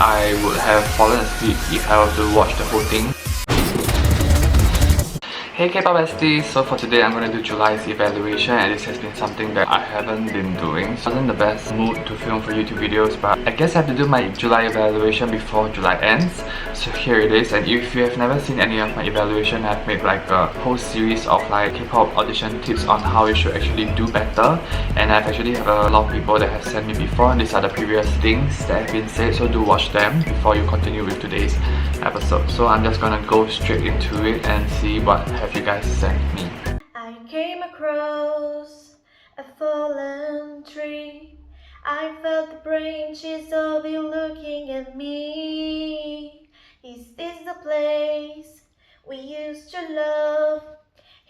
I would have fallen asleep if I were to watch the whole thing. Hey K-pop besties, so for today I'm going to do July's evaluation, and this has been something that I haven't been doing. So I wasn't the best mood to film for YouTube videos, but I guess I have to do my July evaluation before July ends. So here it is, and if you have never seen any of my evaluation, I've made like a whole series of like K-pop audition tips on how you should actually do better. And I've actually had a lot of people that have sent me before, and these are the previous things that have been said, so do watch them before you continue with today's episode. So I'm just gonna go straight into it and see what have you guys sent me. I came across a fallen tree. I felt the branches of you looking at me. Is this the place we used to love?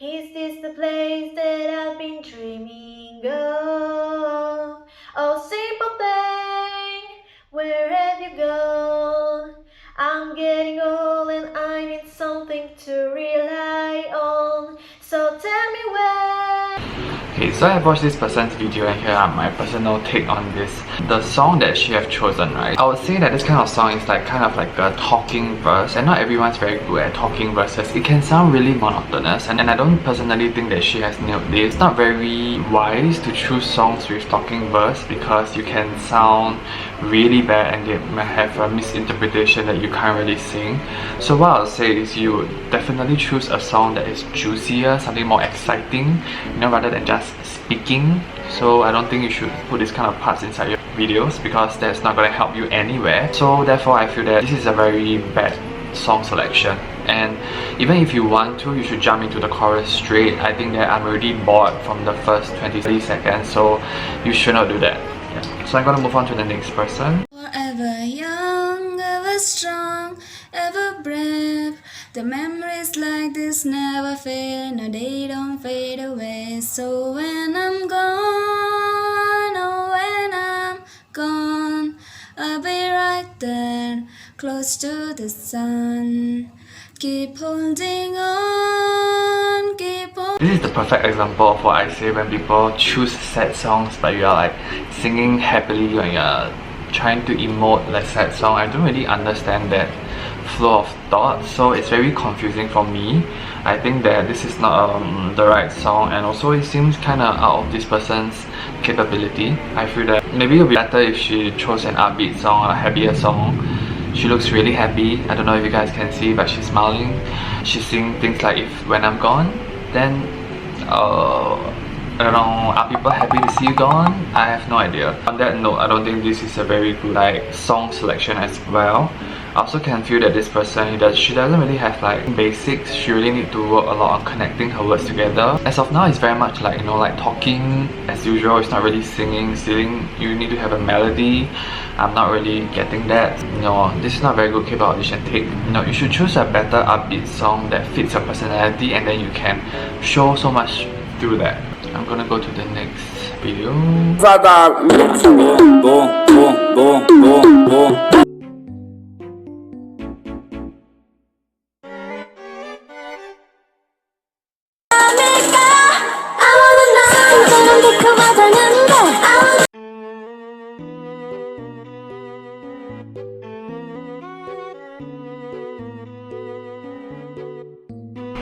Is this the place that I've been dreaming of? Oh simple thing, where have you gone? I'm getting old and I need something to rely on. So tell me when. Okay, so I've watched this person's video, and here are my personal take on this. The song that she have chosen, right? I would say that this kind of song is like kind of like a talking verse, and not everyone's very good at talking verses. It can sound really monotonous, and I don't personally think that she has nailed this. It's not very wise to choose songs with talking verse because you can sound really bad and they might have a misinterpretation that you can't really sing. So what I'll say is you would definitely choose a song that is juicier, something more exciting, you know, rather than just speaking. So I don't think you should put this kind of parts inside your videos because that's not going to help you anywhere. So therefore I feel that this is a very bad song selection, and even if you want to, you should jump into the chorus straight. I think that I'm already bored from the first 20-30 seconds, so you should not do that. Yeah. So I'm gonna move on to the next person. Forever young, ever strong, ever brave. The memories like this never fade, no they don't fade away. So when I'm gone, oh when I'm gone, I'll be right there, close to the sun. Keep holding on, keep on. This is the perfect example of what I say when people choose sad songs but you are like singing happily when you're trying to emote like sad song. I don't really understand that flow of thought, so it's very confusing for me. I think that this is not the right song, and also it seems kind of out of this person's capability. I feel that maybe it would be better if she chose an upbeat song, a happier song. She looks really happy. I don't know if you guys can see, but she's smiling. She sings things like if when I'm gone, then I don't know, are people happy to see you gone? I have no idea. On that note, I don't think this is a very good like song selection as well. I also can feel that this person, she doesn't really have like basics. She really need to work a lot on connecting her words together. As of now, it's very much like, you know, like talking as usual. It's not really singing. You need to have a melody. I'm not really getting that. No, this is not a very good K-pop audition take. No, you should choose a better upbeat song that fits your personality, and then you can show so much through that. I'm gonna go to the next video.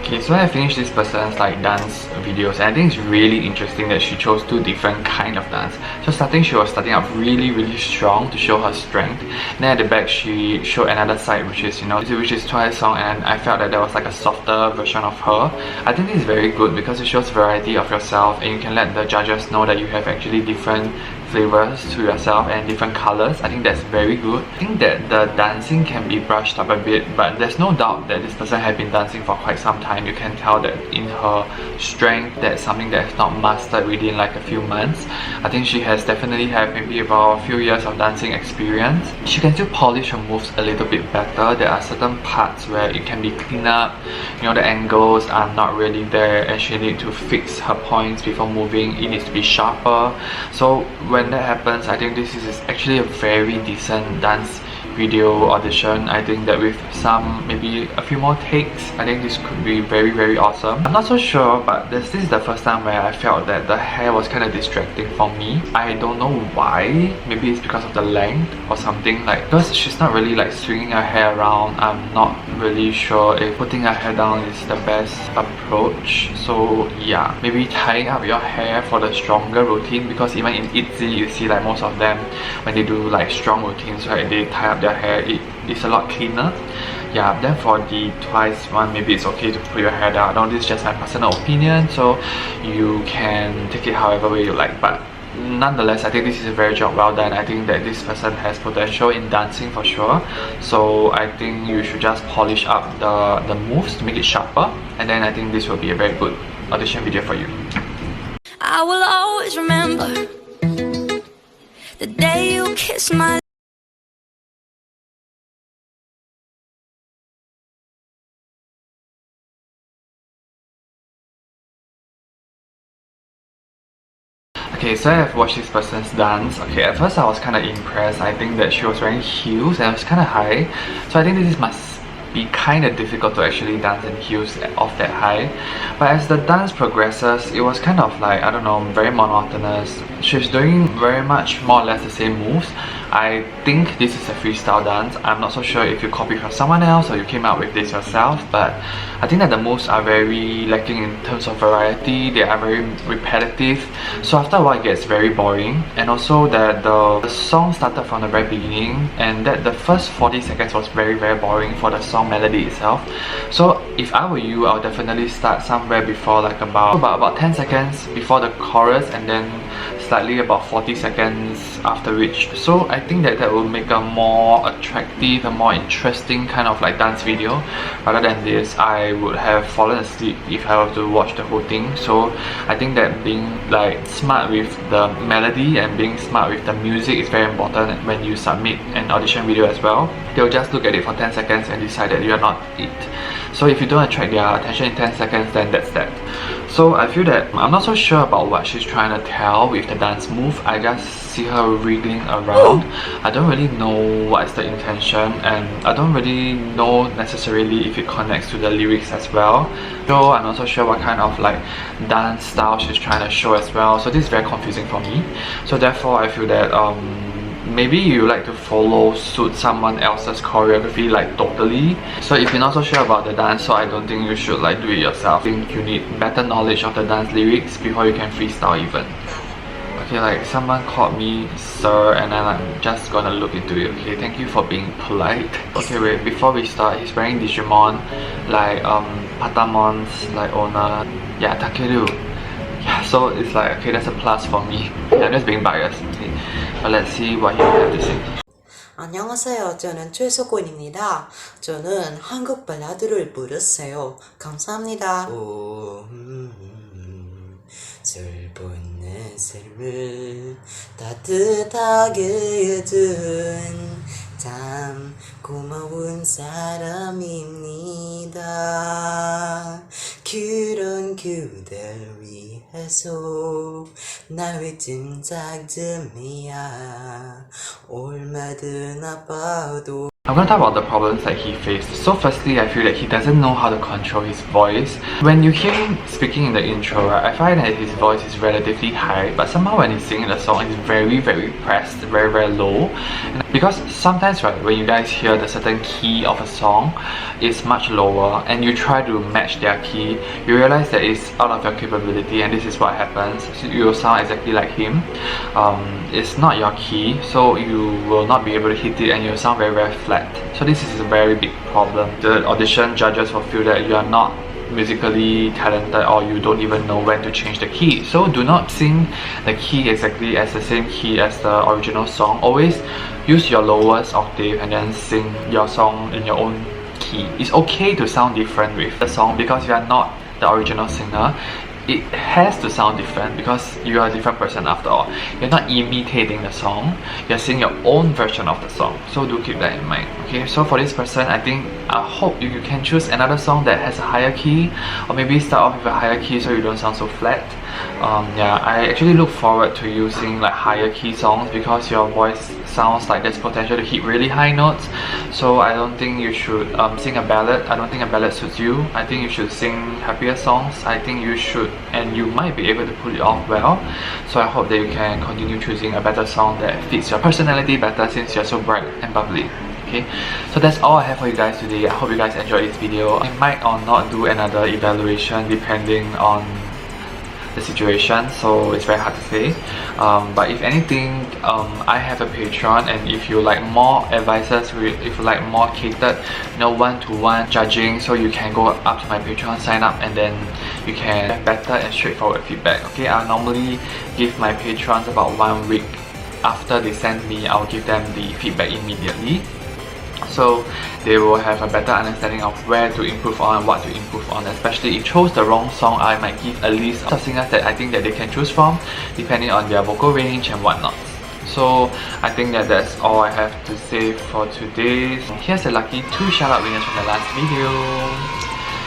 Okay, so I finished this person's like dance videos, and I think it's really interesting that she chose two different kind of dance. So she was starting out really strong to show her strength. Then at the back she showed another side, which is, you know, which is Twice song, and I felt that there was like a softer version of her. I think this is very good because it shows variety of yourself, and you can let the judges know that you have actually different flavors to yourself and different colors. I think that's very good. I think that the dancing can be brushed up a bit, but there's no doubt that this person has been dancing for quite some time. You can tell that in her strength, that's something that's not mastered within like a few months. I think she has definitely had maybe about a few years of dancing experience. She can still polish her moves a little bit better. There are certain parts where it can be cleaned up, you know, the angles are not really there, and she needs to fix her points before moving. It needs to be sharper. So when that happens, I think this is actually a very decent dance video audition. I think that with some, maybe a few more takes, I think this could be very awesome. I'm not so sure, but this is the first time where I felt that the hair was kind of distracting for me. I don't know why. Maybe it's because of the length or something, like because she's not really like swinging her hair around. I'm not really sure if putting her hair down is the best approach. So yeah, maybe tying up your hair for the stronger routine, because even in ITZY you see like most of them when they do like strong routines, right, they tie up their hair. It's a lot cleaner. Yeah, then for the TWICE one, maybe it's okay to put your hair down. Now this is just my personal opinion, so you can take it however way you like, but nonetheless, I think this is a very job well done. I think that this person has potential in dancing for sure. So I think you should just polish up the moves to make it sharper, and then I think this will be a very good audition video for you. I will always remember the day you kissed my Okay, so I've watched this person's dance. Okay, at first I was kind of impressed. I think that she was wearing heels and it was kind of high. So I think this must be kind of difficult to actually dance in heels of that high. But as the dance progresses, it was kind of like, I don't know, very monotonous. She's doing very much more or less the same moves. I think this is a freestyle dance. I'm not so sure if you copied from someone else or you came up with this yourself, but I think that the moves are very lacking in terms of variety. They are very repetitive, so after a while it gets very boring. And also that the song started from the very beginning, and that the first 40 seconds was very boring for the song melody itself. So if I were you, I'll definitely start somewhere before, like about 10 seconds before the chorus, and then slightly about 40 seconds after which. So I think that will make a more attractive, a more interesting kind of like dance video. Rather than this, I would have fallen asleep if I were to watch the whole thing. So I think that being like smart with the melody and being smart with the music is very important when you submit an audition video as well. They'll just look at it for 10 seconds and decide that you are not it. So if you don't attract their attention in 10 seconds, then that's that. So I feel that I'm not so sure about what she's trying to tell with the dance move. I just see her wriggling around. I don't really know what is the intention, and I don't really know necessarily if it connects to the lyrics as well. So I'm not so sure what kind of like dance style she's trying to show as well. So this is very confusing for me. So therefore I feel that maybe you like to follow suit someone else's choreography like totally. So if you're not so sure about the dance, so I don't think you should like do it yourself. I think you need better knowledge of the dance lyrics before you can freestyle even. Okay, like someone called me sir, and then I'm just gonna look into it. Okay, thank you for being polite. Okay, wait, before we start, he's wearing Digimon, like Patamon's like owner, yeah, Takeru. Yeah, so it's like, okay, that's a plus for me. Yeah, I'm just being biased. Okay, but let's see what he has to say. 안녕하세요. 저는 최석권입니다. 저는 한국 발라드를 부르세요. 감사합니다. 슬픈 내 삶을 따뜻하게 해준 참 고마운 사람입니다. 그런 그댈 위해서 나의 짐작쯤이야 얼마든 아파도. I'm going to talk about the problems that he faced. So firstly, I feel that he doesn't know how to control his voice. When you hear him speaking in the intro, right, I find that his voice is relatively high, but somehow when he's singing the song, it's very pressed, very low. And because sometimes, right, when you guys hear the certain key of a song is much lower and you try to match their key, you realize that it's out of your capability, and this is what happens. So you will sound exactly like him. It's not your key, so you will not be able to hit it, and you'll sound very flat. So this is a very big problem. The audition judges will feel that you are not musically talented, or you don't even know when to change the key. So do not sing the key exactly as the same key as the original song. Always use your lowest octave and then sing your song in your own key. It's okay to sound different with the song because you are not the original singer. it has to sound different because you are a different person after all. You're not imitating the song, you're singing your own version of the song. So do keep that in mind. Okay, so for this person, I hope you can choose another song that has a higher key, or maybe start off with a higher key so you don't sound so flat. Yeah, I actually look forward to you singing like higher key songs because your voice sounds like there's potential to hit really high notes. So I don't think you should sing a ballad. I don't think a ballad suits you. I think you should sing happier songs. I think you should, and you might be able to pull it off well. So I hope that you can continue choosing a better song that fits your personality better since you're so bright and bubbly. Okay, so that's all I have for you guys today. I hope you guys enjoyed this video. I might or not do another evaluation depending on the situation, so it's very hard to say. But if anything, I have a Patreon, and if you like more advices, if you like more catered, one-to-one judging, so you can go up to my Patreon, sign up, and then you can get better and straightforward feedback. Okay, I normally give my patrons about 1 week after they send me. I'll give them the feedback immediately, so they will have a better understanding of where to improve on and what to improve on. Especially if you chose the wrong song, I might give a list of singers that I think that they can choose from depending on their vocal range and whatnot. So I think that that's all I have to say for today. Here's the lucky 2 shout out winners from the last video.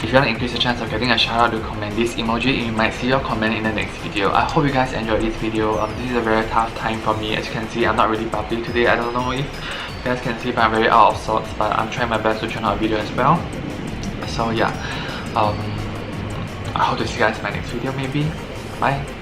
If you want to increase the chance of getting a shout out, do comment this emoji and you might see your comment in the next video. I hope you guys enjoyed this video. This is a very tough time for me. As you can see, I'm not really bubbly today. I don't know if you guys can see if I'm very out of sorts, but I'm trying my best to churn out a video as well. So yeah, I hope to see you guys in my next video maybe. Bye.